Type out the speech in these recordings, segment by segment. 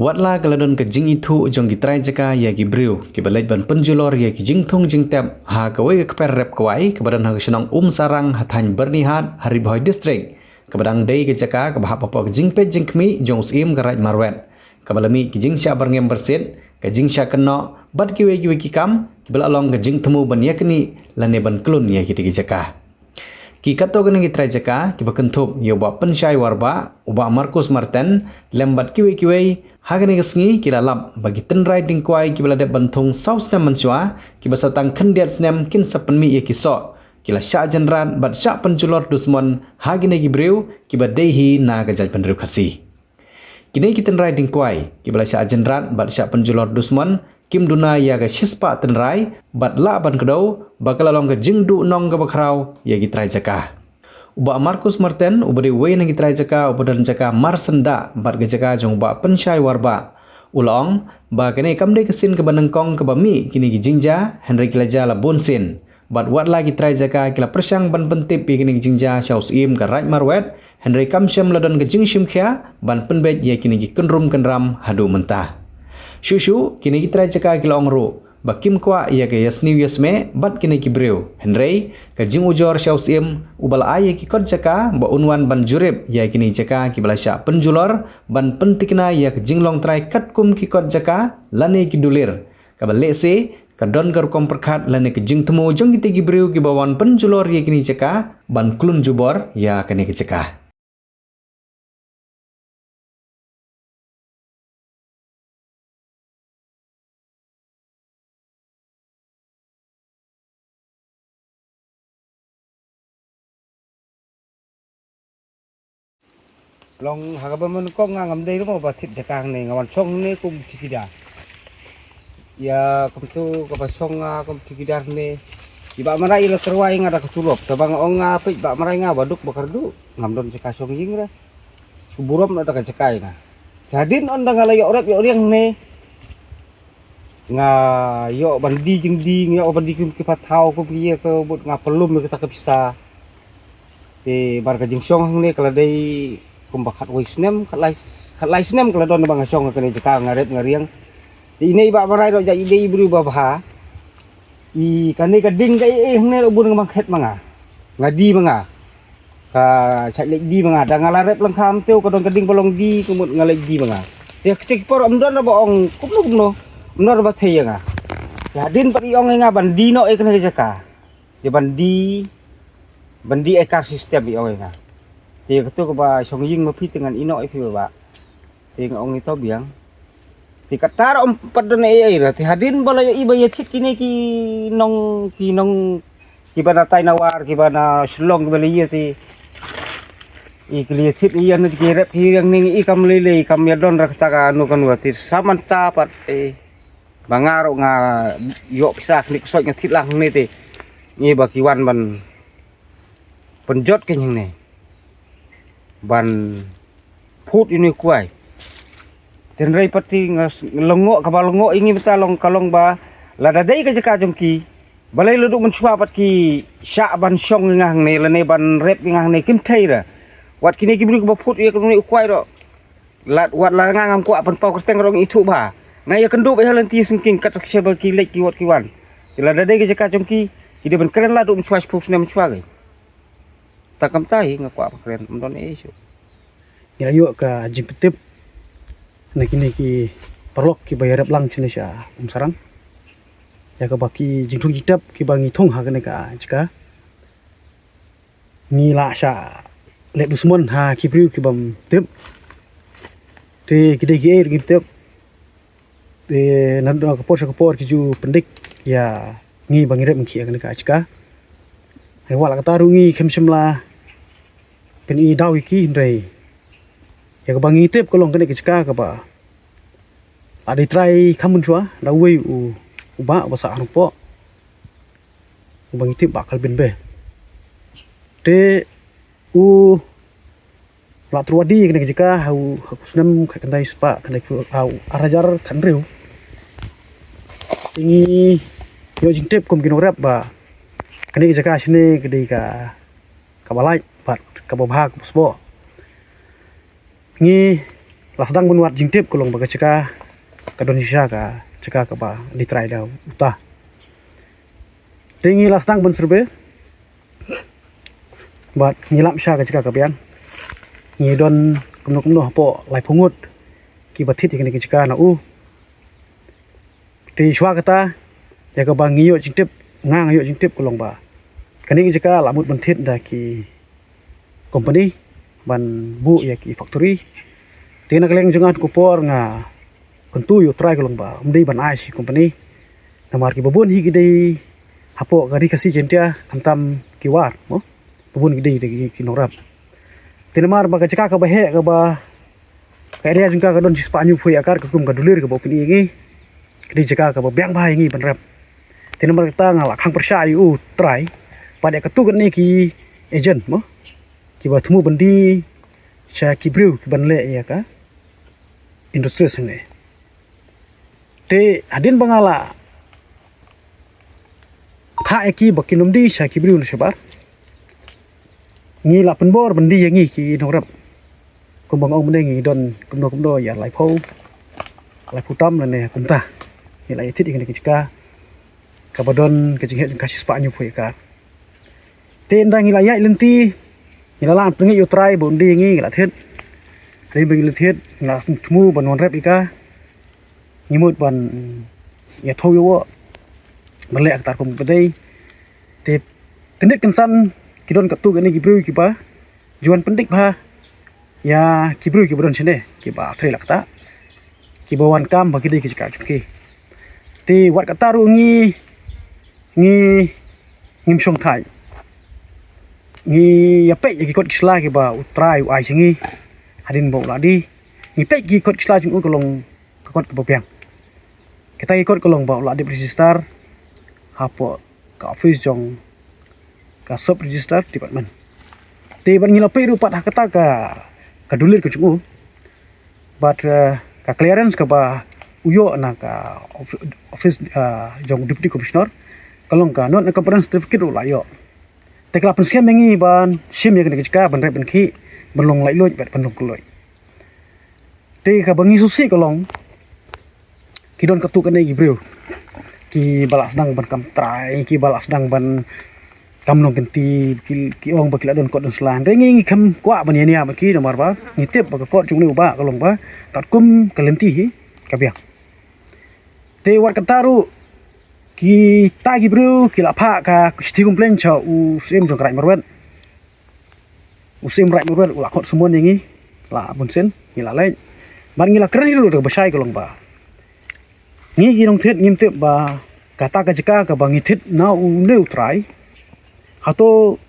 Watla kaladon ke jing itu jong gitrai jaka ya gibriu ki balait ban penjulor ya ki jing thong jing tap ha kawai ke per rep kawai ke badan ha senang sarang hathan bernihat hari boy district ke badang dei ke jaka ke bahap apa ke jing pet jing kmi jong usim ke raj marwet ke balami ki jing sya berngem bersit ke jing sya keno bad ki we ki kam ki balalong ke jing temu ban yakni lane ban klun ya ki jaka ki kato gani gitrai jaka ki bakentup yo ba pensyai warba uba Markus Martin lembat kiwe hagani gesngi ki lalap bagi tenrai dingkwai ki balade bantung saus nam manswa ki basatang kendiat snem kin sapenmi ye ki so ki la sya jenran bat sya penjulor dusmon hagini gibreu ki badehi na gajaj penderu khasi kini ki tenrai dingkwai ki bala sya jenran bat sya penjulor dusmon kim duna ya ga shispa tenrai bat la ban kedau bakal along ga jingdu nong ga bakrau ya gitrai jaka uba Markus Martin ubari we na gitrai jaka ubadan jaka marsenda bat ga jaka jong ba pensyai warba ulong ba kene kamde kesin ke banengkong ke bami kini gi jingja Henry kilaja la bonsin bat wat la gitrai jaka kila persyang ban pentip pi kini gi jingja shaus im ka raj marwet Henry kamsyam ladon ga jingshim khia ban penbet ya kini gi kenrum kenram hadu mentah Shushu kini kita jaka kila ongru bakim kwa ia ke yasni yasme bat kini kibreu Henry ke jing ujor syausim ubal aye ki kod jaka ba unwan ban jurib ya kini jaka ki balasya penjulor ban pentikna ya ke jinglong trai katkum ki kod jaka lane ki dulir ka balese ka don gar kom perkhat lane ke jing temu jong ki gibreu ki bawan penjulor ya kini jaka ban klun jubor ya kini ki jaka long hagabaman ko nga ngamday mo batit jakang ni ngawan song ni kum tikida ya kumtu kapasong nga kum tikidar ni iba maray la terway nga da katulop tabang ong nga pit ba maray nga baduk bakardu ngamdon sa kasong ying ra suburom na da jakay na jadin on da ngalayo orap yo riang ni nga yo bandi jing di nga bandi kum kipataw ko piye ko bud nga pelum kita kapisa ti barka jing song ni kala day kumbakat wisnem kalai snem kalau don bang song kene jeka ngaret ngariang ini ba marai ro jai dei bru ba bha I kane ka ding dai ne ubun ngam khet manga ngadi manga ka chak lek di manga da ngalarep lengkam teu ka don ka ding bolong di kumut ngalek di manga te kecik por amdon ba ong kumno menor ba thei nga jadin pari ong nga bandi no e kene jeka je bandi ekar sistem bi ong nga thì cái tôi bà song ying mà phi dengan ino phi ba thì ông itu biang thì kata om padon ai ra thì hadin bala iba ya thit kini ki nong ki bana tai nawar ki bana slong ki bali thì i kli thit i an ki rep hi yang ning i kam lele kam ya don rakta ka anu kan wa thì samanta pat bangaro nga yo pisak ni sok nya thit lang ni thì ni ba ki wan ban penjot ke nyang ni ban phut ini kuai tenrai pati ngelongok kabalongok ingin beta long kalong ba lada dai ka jaka jongki balai luduk mencuba pat ki syak ban syong ngah ne lane ban rep ngah ne kim thai ra wat kini ki bru ka phut ye kuni kuai ro lat wat la ngam ko pan pau kerteng rong itu ba ngai kendu ba halan ti singking kat sebal ki lek ki wat ki wan lada dai ka jaka jongki ide ban keren la duk mencuba phut ne mencuba gai takam tai ngakwa keren mendon isu ila yuk ka jing petip na kini ki perlok ki bayar lang chine sha sarang ya ka baki jing thung kitap ki bangi thong ha kene ka jika ni la sha le dusmon ha ki priu ki bam tip te ki de ki er ki tip te nan do ka por ki ju pendik ya ngi bangi rep ki kene ka jika ai wala ka taru ngi khem shimla pen I daw iki ndai ya ka bangi tip kolong kene kecika ka ba ada try kamun chua da wei u ba basa rupo bangi tip bakal benbe te u la truadi kene kecika hau kusnam kendai spa kendai au arajar kanreu ini yo jing tip kom kino rap ba kene kecika sini kedai ka kabalai bat kababha kusbo ngi sedang menuat jingtip kolong baga ceka ke Indonesia ka ceka ke ba di trai dah utah tinggi lah sedang ben serbe bat ngilam sya ka ceka ke biang ngidon kumno hapo lai pungut ki batit ikani ke ceka na ti shwa kata ya ka ba ngiyo jingtip ngang ayo jingtip kolong ba kani ke ceka lamut bentit da ki company ban bu ya ki factory tina keleng jangan kupor nga kentu yo try kolong ba umdei ban ai si company namar ki babun hi gidei hapo gari kasi jentia kantam kiwar mo babun gidei de ki norap tina mar ba ka ceka ka ba he ka ba ka area jungka ka don si spanyu foi akar ka kum ka dulir ka ba pini ngi kedi ceka ka ba biang ba ngi ban rap tina mar ta nga lakhang persya yu try pada ketu kan ni ki agent mo ki ba thumu bandi cha ki brew ki ban le ya ka industri sene te adin bangala tha eki bakinum di cha ki brew no sebar ngi la penbor bandi yang ngi ki norap kumbang ong menengi don kumdo ya lai putam ne kumta ni lai tit ingin kicika kabadon kecing kasih spanyu foi ka te ndang ngi la ya lenti Ngilalan pengi yo try bondi ngi ngila thet. Ri bagi lethet ngila tmu ban non rep ika. Ngimut ban ya tho yo ban lek tar kum bedai. Te tendet kensan kidon katu gani gibru kiba. Juan pendik ba. Ya kibru kibron sene kiba thre lakta. Kibawan kam bagi dei kicika chuki. Te wat kataru ngi ngimsong thai. Ngi ya pe ki kot kisla ki ba utrai ai singi hadin bo la di ngi pe ki kot kisla jung kolong kot ke bopiang kita ki kot kolong ba la di register hapo ka office jong ka sub register department te ban ngi la pe rupat hakata ka dulir ke jung but ka clearance ka ba uyo na ka office jong deputy commissioner kolong ka non compliance certificate la yo tekla pensiam mengi ban sim ya kena kecika ban rep ban ki belong lai loj bat pendong kuloi te ka bangi susi kolong kidon ketuk kene gi bro ki balas dang ban kam trai ki balas dang ban kam nong genti ki ong bakila don kot don slan rengi kam kwa ban ya ban ki nomor ba ngitip ba kot jung ni ba kolong ba kat kum kalenti hi kabiak te wat kataru ki tagi bro ki la pha ka sti komplain cha u sim jong rai marwan u sim rai marwan u la khot sumon ngi la bun sen ngi la lai ban ngi la kran hiru de basai kolong ba ngi gi nong thet ngim te ba kata ka jika ka bangi thet na u leu trai hato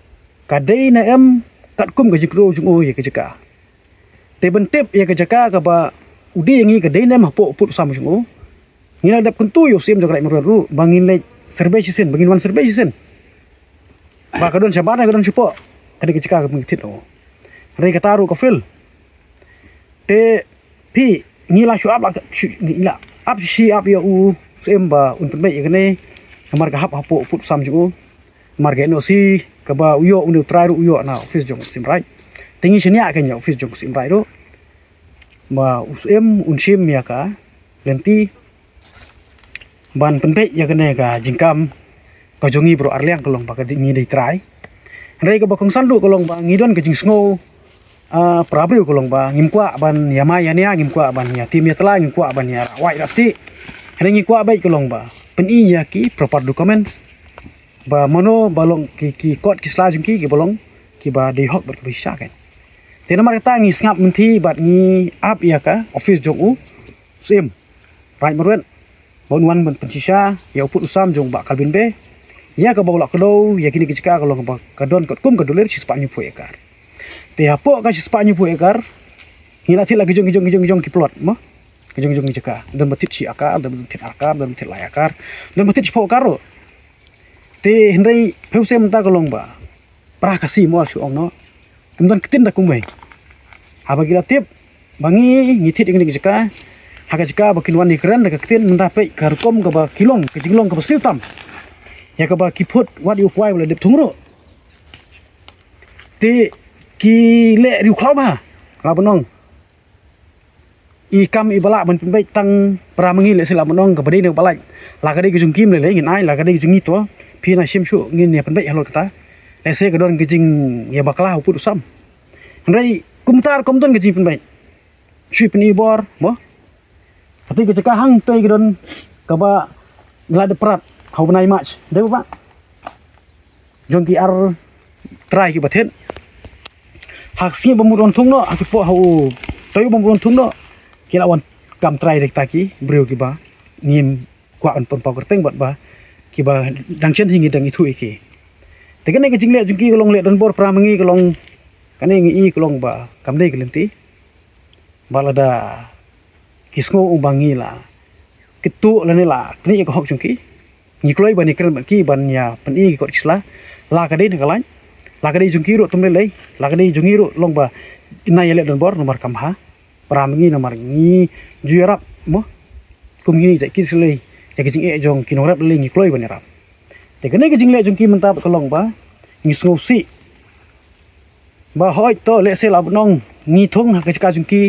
ka dei na em kat kum ga jikro jung o ye ka jika te ben tep ye ka jika ka ba udi ngi ka dei na ma po put sam jung o ngila dap kentu yo sim jograi meru bangin le survey season bangin wan survey season ba kadon sabana kadon sipo kadi kecika mengtit o re kataru ka fil te pi ngila shu up ngila up shi up yo u sim ba un penbai ikene amar ka hap hapo put sam ju mar ge no si ka ba uyo un traru uyo na office jong sim right tingi senia kanya office jong sim right do ba usim un sim ya ka lenti ban penpe ya kene ka jingkam ka jongi bro arliang kolong ba ka ngi dei trai rei ka bakong sandu kolong ba ngidon ka jing sngo prabri kolong ba ngimkwa ban yama yania ngimkwa ban ya tim ya tela ngimkwa ban ya wai rasti rengi kwa bai kolong ba peni ya ki proper documents ba mano balong ki kot ki sla jing ki bolong ki ba dei hok ba ki bisa kan te namar ta ngi ngap menti bat ngi ap ya ka office jong u sim right marwen bonwan ban pensisa ya uput usam jong ba kalbin be ya ka bawla kelo ya kini kicika kalau ka kadon kot kum kaduler si spanyu pu ekar te hapo ka si spanyu pu ekar ngila ti lagi jong ki plot mo jong kicika dan batit si akar dan batit akar dan batit layakar dan batit si karo te hendai peuse menta kolong ba pra kasi mo su ong no kemudian ketin da kumbai haba gila tip bangi ngitit ingin kicika haga jika bakin wani keren daga ketin mendapai karkom ka ba kilong ke jinglong ka siltam ya ka ba kiput wat yu kwai wala dip tungro te ki le riu klau ba la bonong i kam i balak ban penbai tang pra mangi le sila monong ka bade ne balak la ka de jung kim le ngin ai la ka de jung to pi na sim su ngin ya penbai halot kata le se ka don ke jing ya bakla pu sam rai kumtar kom don ke jing penbai shui peni bor mo tapi ke cakah hang toi ke don ka ba glad prat hau banai match de ba jong ki ar try ki bathen hak si bamudon thung no ak po hau toi bamudon thung no kila wan kam try dek taki breu ki ba nim kwa an pon pau kerteng bat ba ki ba dang chen hingi dang itu iki te kan ke jingle jong ki kolong le don bor pra mangi kolong kane ngi i kolong ba kam dei kelenti balada kisngo umbangi la kitu la ne la kni ko hok jong ki ni kloi ban ni kren ban ki ban ya pan i ko isla la ka dei ne kalain la ka dei jong ki ro tum le la ka dei jong i ro long ba na yele don bor nomor kam ha pra mangi nomor ngi juarap mo kum ngi ja ki sle ya ki jing e jong ki norap le ni kloi ban rap te kene ki jing le jong ki menta ko long ba ni sngo si ba hoi to le se la nong ni thong ha ka jong ki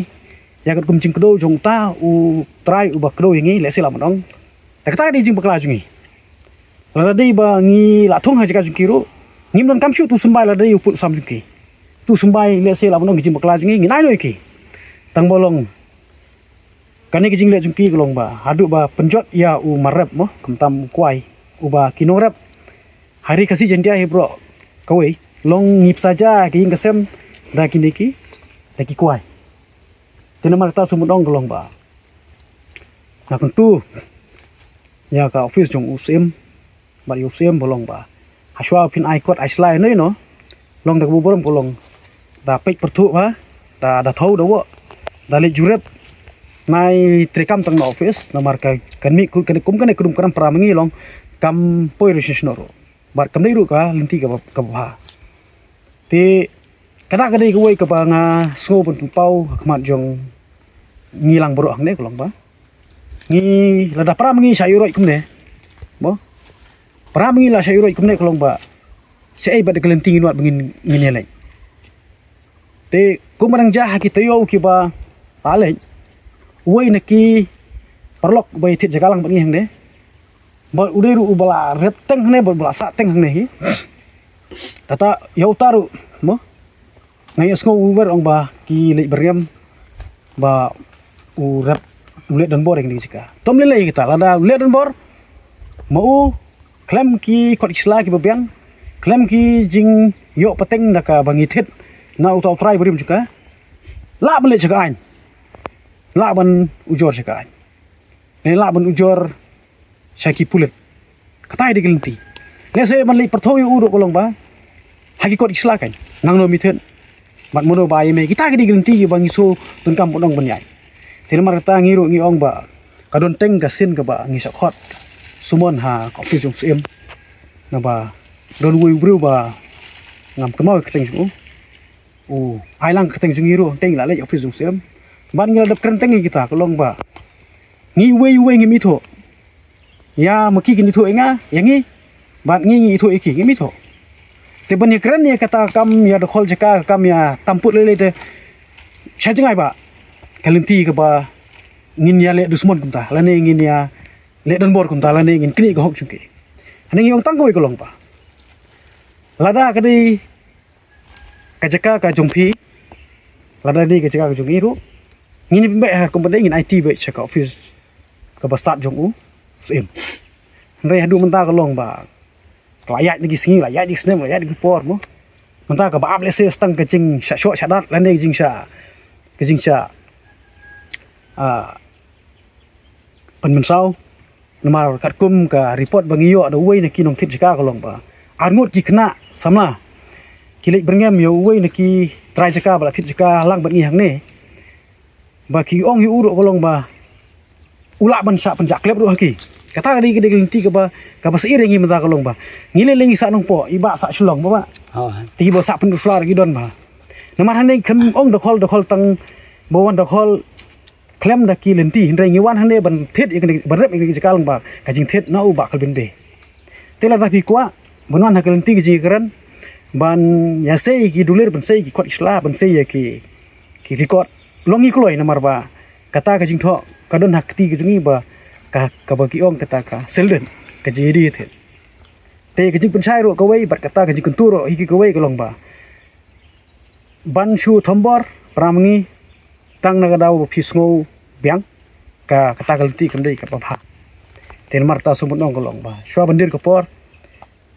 ya kat kum jing kdo jong ta u try u ba kdo ngi le se la nong ta ka ta di jing bakla jong ni la dei ba ngi la thong ha ka jong ki ro ngim don kam shu tu sumbai la dei u pu sam jong ki tu sumbai le se la nong jing bakla jong ngi nai noi ki tang bolong kane ki jing le jong ki kolong ba hadu ba penjot ya u marap mo kum tam kwai u ba kinorap hari kasi jendia he bro kawai long ngip saja ki ngasem da kini ki da ki kwai tena marta sumudong kolong ba na kuntu ya ka office jong usim ba usim bolong ba haswa pin ai kot ai slai noi no long da buborom kolong da pek pertu ba da thau da wo da le jurep nai trekam tang no office na marka kan mi kan kum kan krum kan pra mangi long kam poi resis no ro bar kam dei ru ka linti ka ba te kada ka dei ko wei ka ba nga so pun pau khmat jong ngilang bro hang ne kolong ba ngi la da pra mangi sayuroi kum ne bo pra mangi la sayuroi kum ne kolong ba sei ba de kelenting nuat bengin ngin lai te kumarang jah ki tayo ki ba ale wei neki perlok bai thit jagalang bangi hang ne ba udai ru ubala rep teng ne ba bala sa teng hang ne hi tata yau taru mo ngai sko uber ong ba ki le beriam ba u rep ulet dan bor yang dika tom le kita lada ulet dan bor mau klem ki kot isla ki babiang klem ki jing yo pateng daka bangi thit na utau try berim juga la bele jaga an la ban ujor jaga an ne la ban ujor syaki pulet katai digelenti le se ban li pertho yu uro kolong ba haki kot isla kan nang no mi thit mat mono bai me kita digelenti bangi so tun kam bodong ban yai tin mar ta ngiru ngi ong ba kadon teng ka sin ka ba ngi sakhot sumon ha ko fi jong sim na ba don wi bru ba ngam kemau keteng jung ai lang keteng jung ngiru teng la le office jong sim ban ngi dap kren teng kita kolong ba ngi we ngi mi tho ya maki kini tho enga yangi ban ngi tho iki ngi mi tho te ban kren ya kata kam ya dokol jaka kam ya tamput le de chajangai ba kalenti ke ba ngin ya le dusmon kumta lane ngin ya le dan bor kumta lane ngin kini ko hok chungki ane ngi tang ko kolong pa lada ka di kajaka ka jongpi lada di kajaka ka jongi ru ngin be har kompade ngin IT be chaka office ka ba start jong u sim ndai hadu menta kolong ba layat lagi singi layat di snem layat di por mo menta ka ba able se stang ka jing sha sho shadat lane jing sha ka jing sha penmensau namar katkum ka report bangiyo ada wei neki nong kit jaka kolong ba arngot ki kena samla kilik berngam yo wei neki try jaka bala kit jaka lang bangi hang ne ba ki ong yu uro kolong ba ula ban sa penjak klep ru haki kata di gede linti ka ba seir ngi menta kolong ba ngile lengi sa nong po iba sa shulong ba ti ba sa pendu flar gi don ba namar hande kem ong dokol tang bawan dokol klem da ki lenti hindai ngiwan hande ban thet ik ban rep ik jakalang ba kajing thet na u ba kal bin be tela da ki kwa banwan hakal lenti ki kran ban ya sei ki dulir ban sei ki kot isla ban sei ya ki record longi kloi namar ba kata ka jing tho kadon hak ti ki ba ka ba ki ong kata ka selden ka jadi the te ka jing pensai ro ka wei bat kata ka jing kuntu ro hi ki ka wei ka long ba ban shu thombor pramngi tang na daw phisngo biang ka kata ka lti kandai ka pa ten marta sumut nong kolong ba shwa bandir ka por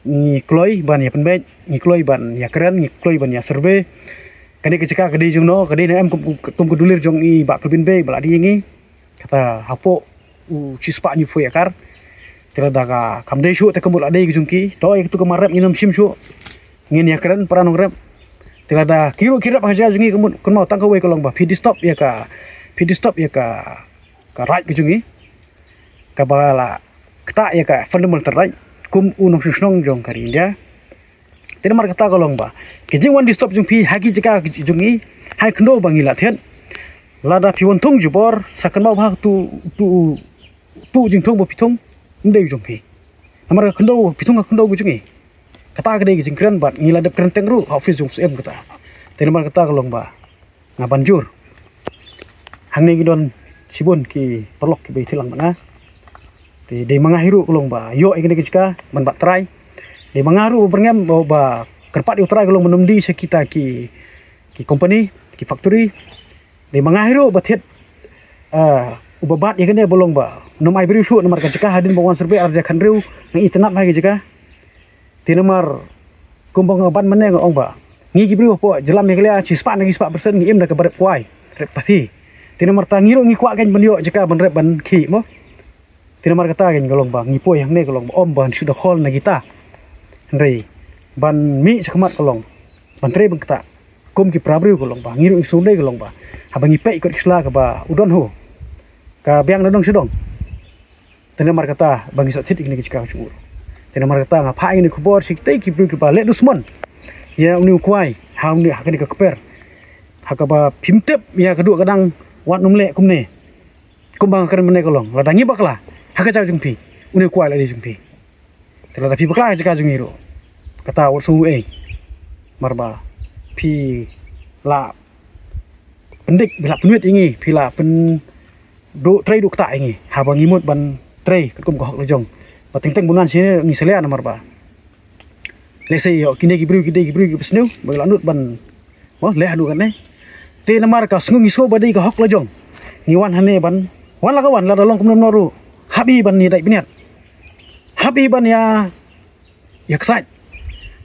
ni kloi ban ya penbet ni kloi ban ya keren ni kloi ban ya survey kani ke cika kadi jung no kadi na em kum kudulir jong i ba kelbin be bala di ngi kata hapo u chispa ni fu yakar tira daga kamde shu te kemul ade jung ki to itu kemarep minum sim shu ngin ya keren peranong rep tira da kiro kirap haja jung i kemul kun mau tang ka we kolong ba pit stop ya ka right ke jung i ka bala kata ya ka fundamental right kum unong susnong jong kari dia tin mar kata kolong ba ke jing wan di stop jung pi hagi jika jung i hai khndo bangila then lada pi won thung jubor sakan mau ha tu jing thong bo pi thong ndei jung pi amar khndo pi thong khndo jung i kata ke dei jing kran bat ngila dep kran teng ru office jung em kata tin mar kata kolong ba ngabanjur hang nei gidon sibun ki perlok ki be thilang mana ti de mangahiru kolong ba yo ingin kicika man bat try de mangaru berngam ba kerpat di utrai kolong menemdi sekita ki company ki factory de mangahiru bathet ubabat ya kene bolong ba nomai beri su nomar kicika hadin bawan serbe arja khanriu ngi itnap ha kicika ti nomar kumbang ban mane ngong ba ngi gibri po jelam yaklia cispa ngi 4% ngi im da kabar kwai rep pati ti nomar tangiru ngi kwa gan banyo jika ban rep ban ki mo tinamar kata gen golong bang ngipo yang ne golong om ban sudah hol na kita rei ban mi sekmat golong ban tre bang kata kum ki prabri golong bang ngiru sunde golong ba habang ipe ikut isla ka ba udon ho ka biang dong sedong tinamar kata bang isat sit ikni kicika chumur tinamar kata ngapa ini kubor sikte ki bru ki ba le dusman ya uni kuai ham ni hakani ka keper hakaba pimtep ya kedua kadang wat numle kumne kumbang kan mene golong ladangi bakla haka jauh jumpi, uni kuai lagi jumpi. Terlalu pi bakla jika jungiru, kata wasu marba pi la pendik bila penuit ingi, bila pen do tray do kata ingi, habang imut ban tray kum kohok lejong, pating teng bunan sini ngi selean marba. Lese yo kini gibru besnu, bagilanut ban, wah leh adu kan ne. Te namar ka sungu ngiso badai kohok lejong, ngiwan hane ban, wan la kawan la dalong kum noru. Habi ban ni dai biniat habi ban ya ksai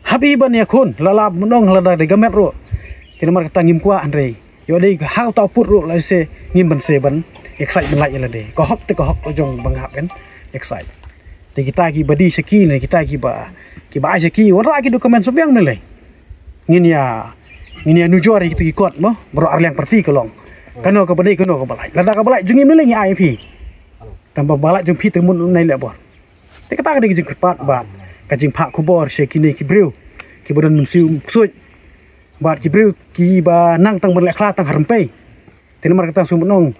habi ban ya khun lalap menong lada de gamet ro kena mar kata ngim kwa andre yo dei ha ta put ro la se ngim ban se ban ksai ban lai la de ko hok te ko hok jong bang hap kan ksai te kita ki badi seki ne kita ki ba seki wara ki dokumen sobyang ne le ngin ya nujor ki tu kot mo bro arliang perti kolong kano ka badi kano ka balai lada ka balai jungim ne le ngi IP tambah balak jeng pi temun nai le bor te kata ka jeng kerpat bat ka jeng phak kubor se kini ki breu ki bodan mensiu suit bat ki breu ki ba nang tang ban le khla tang harmpe te nomor kata sum nong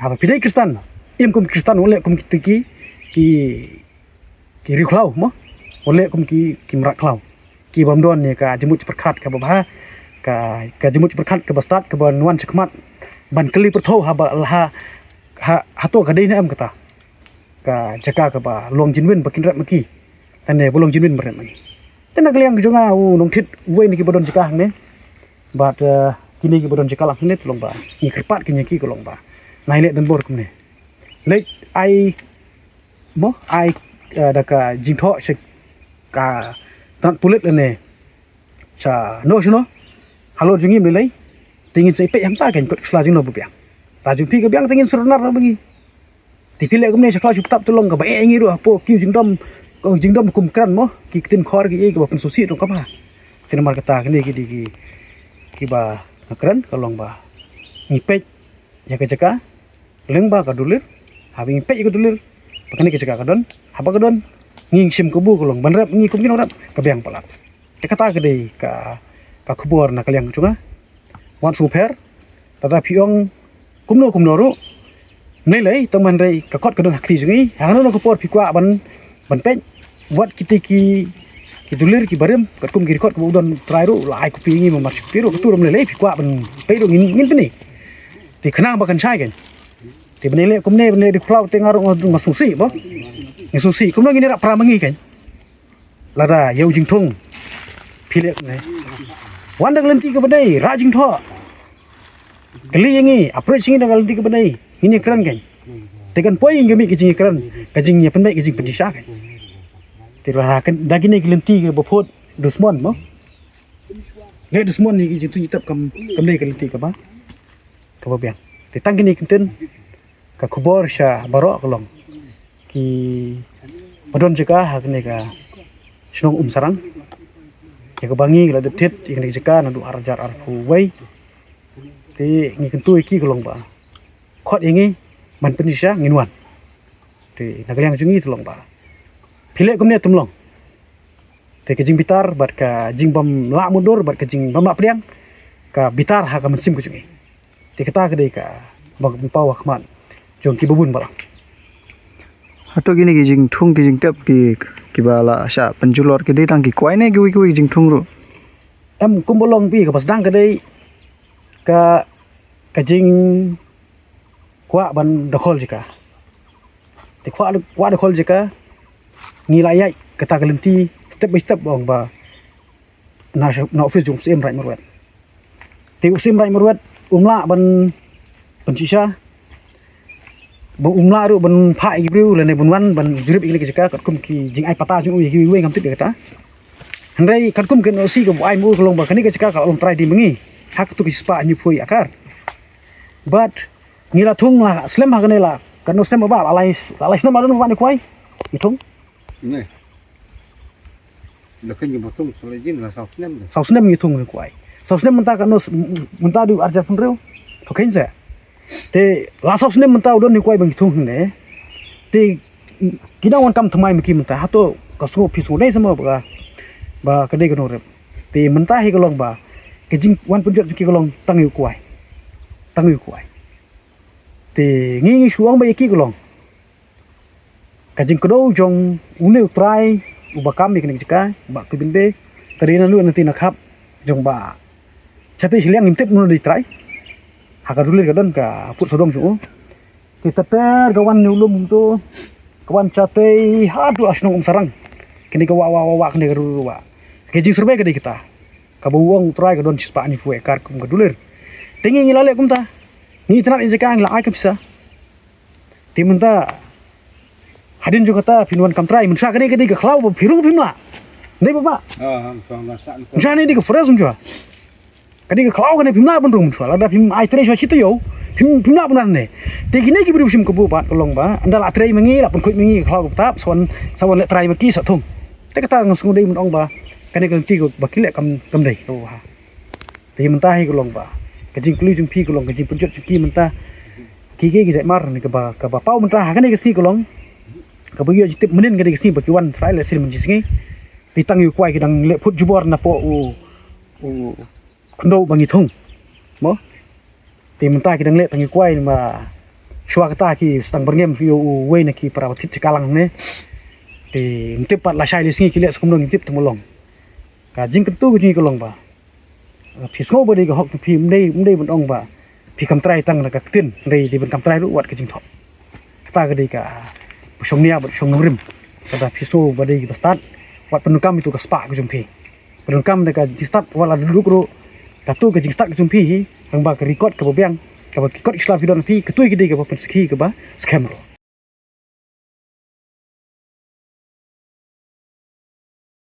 ha pidai kristan im kum kristan ole kum ki ri khlau mo ole kum ki mrak khlau ki bam don ne ka jemut perkhat ka ba ka jemut perkhat ka bastat ka ban wan sekmat ban keli pertho ha ba ha to ka dei ne am kata ka jaka ka ba long jinwin bakin rap maki tane bolong jinwin merem maki tena kaliang jonga nong thit we ni ki bodon jaka ne bat kini ki bodon jaka lang ne tolong ba ni kerpat ki nyaki kolong ba nai le dan bor kumne le ai da ka jingtho se ka tan pulit le ne cha no shuno halo jungim le lai tingin sai pe yang ta kan kot sla jing no bu piang ta jung pi ka biang tingin surunar no bangi tipile kumne sakla chuptap tulong ka ba ngi ru po ki jingdom kum kran mo ki tin khor ki ka pen susi ro ka ba tin mar kata kini ki ba kran kalong ba ngipet ya ka jaka leng ba ka dulir habi ngipet ka dulir pakane ka jaka ka don haba ka don nging sim kubu kalong ban rap ngi kum kin rap ka biang palat te kata ka dei ka kubor na kaliang chunga wan super tada piong kumno ru nei lei taman rei ka kot ka don hakti jungi hano no kupor pikwa ban pen buat kita ki dulir ki barem kat kum ki kot ku don trai ru lai ku pingi mamas piru tu rom lei pikwa ban pe ru ngin peni ti khana ba kan sai kan Ti benele kumne benele di klau tengah masusi bo. Masusi kumne gini rak pramangi kan. Lada yau jing thong. Pilek ne. Wan dak lenti ke bedai ra jing tho. Kali yangi approach ngi dak lenti ke bedai. Ini keren kan. Tekan poi ngami ke jing keren. Ka jing nya penbai ke jing pendisa kan. Ti ra kan dagi ne lenti ke bopot dusmon mo. Le dusmon ni ke jing tu kam ne ke lenti ke ba. Ka ba biang. Ti tang ni kenten ka kubor sha barok long. Ki madon jeka hak ne ka Senong sarang. Ya kebangi kalau detit yang dijaga nandu arjar arfu wei. Ti ngi kentu iki kolong ba. Khot ingi man penisha nginuan. Ti nagaliang jungi tolong ba. Pilek kumne tumlong. Ti kejing bitar bat ka jing bam la mundur bat ka jing bam priang ka bitar ha ka mensim ku jungi. Ti kata kedai ka bang pau khman. Jong ki bubun balang. Atau gini kijing thung kijing tep ki bala sha penjulor ki tang ki kwai ne ki kijing thung ru Em kumbolong pi ka pasdang kedai ka jing kwa ban dokhol jika. Te kwa dokhol jika nilai kata kelenti step by step bang ba na office jung sim rai merwet. Te usim rai merwet umla ban pencisa bang umla ru ban pha ibriu le ne bunwan ban jurip ikli jika kat kum ki jing ai pata jung ki we ngam tit kata handai kat kum ken osi ko ai mu kolong ba kani ka jika ka long try di mengi hak tu ki spa ni phui akar but nila thung la slem ha kane la kan slem ba alai slem ma don ni kwai ni thung ne la kan yung botong solejin la sau slem ni thung ni kwai sau slem menta kan menta du arja pun reu to kain sa te lasau sene mentau don ni kwai bang thung ne te kina wan kam thamai miki menta hato kasu pisu nei sama ba kadai kono rep te menta hi kolong ba ke jing wan punjat ki kolong tangi kwai te ngi suang ba ki kolong ka jing kodo jong une try ubakam ni kini jika ba kibinde tarina lu nanti nakap jong ba chate siliang intip nu di try hakar dulu kadon ka put sodong su kita ter kawan nyulum tu kawan cate hadu asnong sarang kini ka wa kini ka dulu wa keji survey kadi kita ka buang try kadon cispa ni fu ekar kum ka dulir tingi ngilale kum ta ni tanat injeka ngla ai ka bisa timenta hadin juga ta pinwan kam try mensa kadi ka khlau phiru phimla nei baba mensa ni di ka fresh menja kadi ka khlau kane phimla ban rum chwala da phim ai tre so chitu yo phimla ban ne te kini ki bru sim ko bu bat kolong ba andal atre mengi la pun khoi mengi khlau ka tap sawan le try maki sa thung te kata ngasung dei mun ong ba kane ka ti ko bakile kam dei to ha te menta hi kolong ba ka jing kli jung phi kolong ka jing punjot ki menta ki jai mar ni ka ba pau menta ha kane ka si kolong ka bagi jitip menin ka si ba ki wan try le sil mun jisingi ditang yu kwai ki dang le phut jubor na po u kendo bangi thung mo ti menta ki dang le tangi kwai ma shwa kata ki stang berngem yu we na ki para thit chikalang ne ti mtip pat la shai le singi ki le skumdong tip tumolong ka jing kentu ki kolong ba phisngo ba de ka hok phi mdei bon ong ba phi kam trai tang na ka tin rei di bon kam trai lu wat ka jing thok kata ka de ka song nia ba song rim kada phiso ba de ki start wat penukam itu ka spa ka jumpi penukam de ka start wala duduk ro katu ke jing start ke jumpi hang ba ke record ke bobiang ke ba record islam video na pi ketui ke de ke ba penski ke ba scam ro